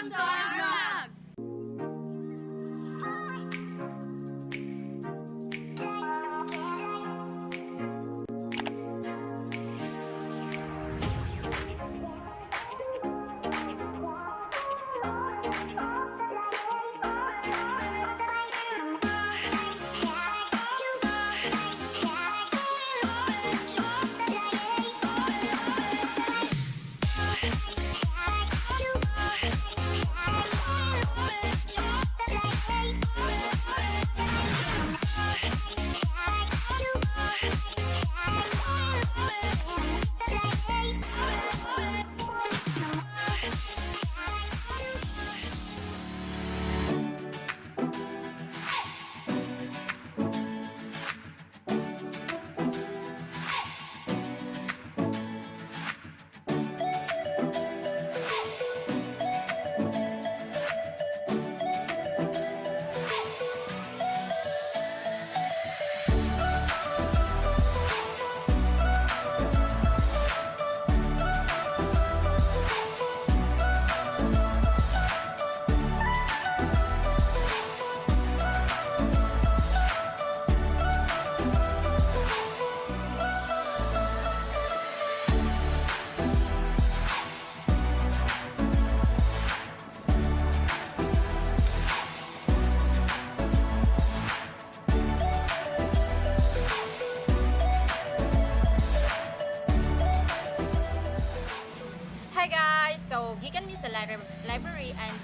Welcome to our vlog! Hi guys! So, gikan mi sa library and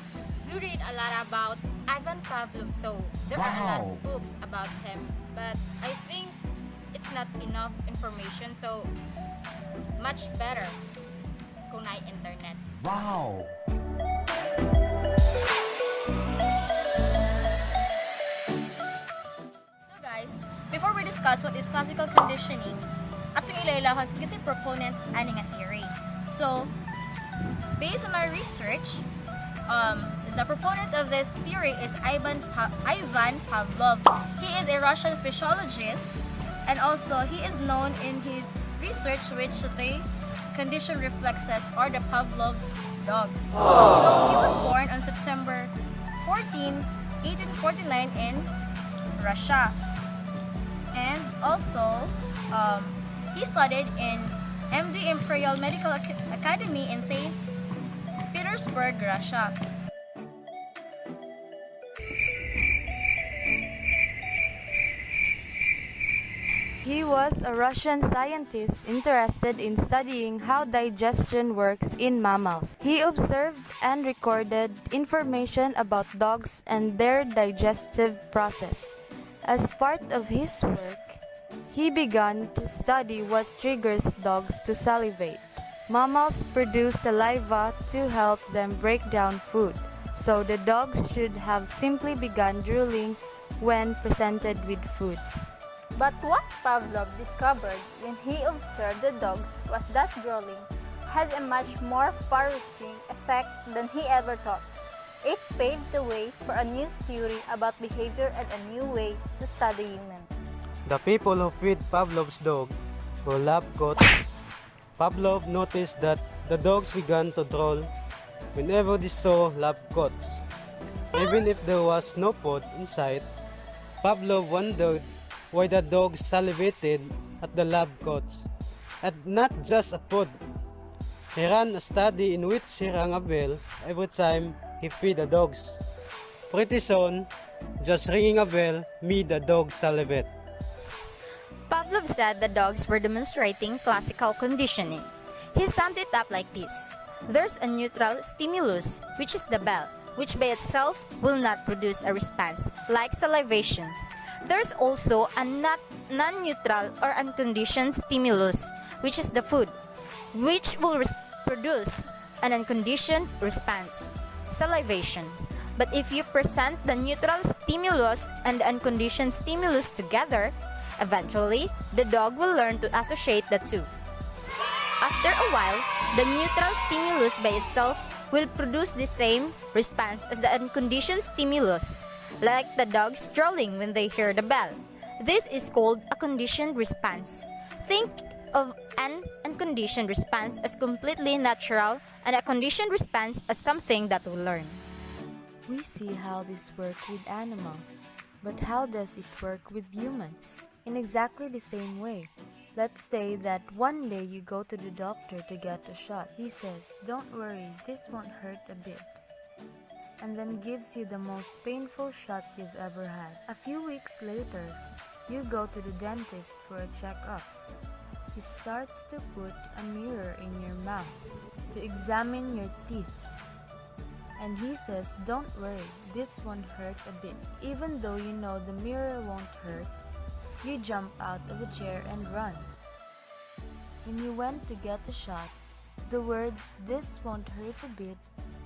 we read a lot about Ivan Pavlov. So, there are a lot of books about him, but I think it's not enough information. So, much better kung na internet. Wow! So guys, before we discuss what is classical conditioning, atong ilailahon kasi proponent ani nga theory. So, based on our research, the proponent of this theory is Ivan Pavlov. He is a Russian physiologist, and also he is known in his research which the condition reflexes or the Pavlov's dog. So he was born on September 14, 1849 in Russia. And also, he studied in MD Imperial Medical Academy in St. Petersburg, Russia. He was a Russian scientist interested in studying how digestion works in mammals. He observed and recorded information about dogs and their digestive process. As part of his work, he began to study what triggers dogs to salivate. Mammals produce saliva to help them break down food, so the dogs should have simply begun drooling when presented with food. But what Pavlov discovered when he observed the dogs was that drooling had a much more far-reaching effect than he ever thought. It paved the way for a new theory about behavior and a new way to study humans. The people who feed Pavlov's dog were lab coats. Pavlov noticed that the dogs began to drool whenever they saw lab coats. Even if there was no food inside, Pavlov wondered why the dogs salivated at the lab coats, and not just at food. He ran a study in which he rang a bell every time he fed the dogs. Pretty soon, just ringing a bell made the dogs salivate. Pavlov said the dogs were demonstrating classical conditioning. He summed it up like this: there's a neutral stimulus, which is the bell, which by itself will not produce a response, like salivation. There's also a non-neutral or unconditioned stimulus, which is the food, which will produce an unconditioned response, salivation. But if you present the neutral stimulus and the unconditioned stimulus together, eventually, the dog will learn to associate the two. After a while, the neutral stimulus by itself will produce the same response as the unconditioned stimulus, like the dogs drooling when they hear the bell. This is called a conditioned response. Think of an unconditioned response as completely natural and a conditioned response as something that we learn. We see how this works with animals, but how does it work with humans? In exactly the same way. Let's say that one day you go to the doctor to get a shot. He says, "Don't worry, this won't hurt a bit," and then gives you the most painful shot you've ever had. A few weeks later, you go to the dentist for a checkup. He starts to put a mirror in your mouth to examine your teeth. And he says, "Don't worry, this won't hurt a bit." Even though you know the mirror won't hurt, you jump out of a chair and run. When you went to get a shot, the words, "this won't hurt a bit,"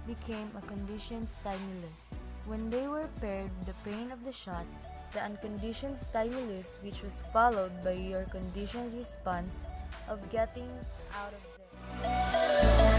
became a conditioned stimulus. When they were paired with the pain of the shot, the unconditioned stimulus, which was followed by your conditioned response of getting out of there.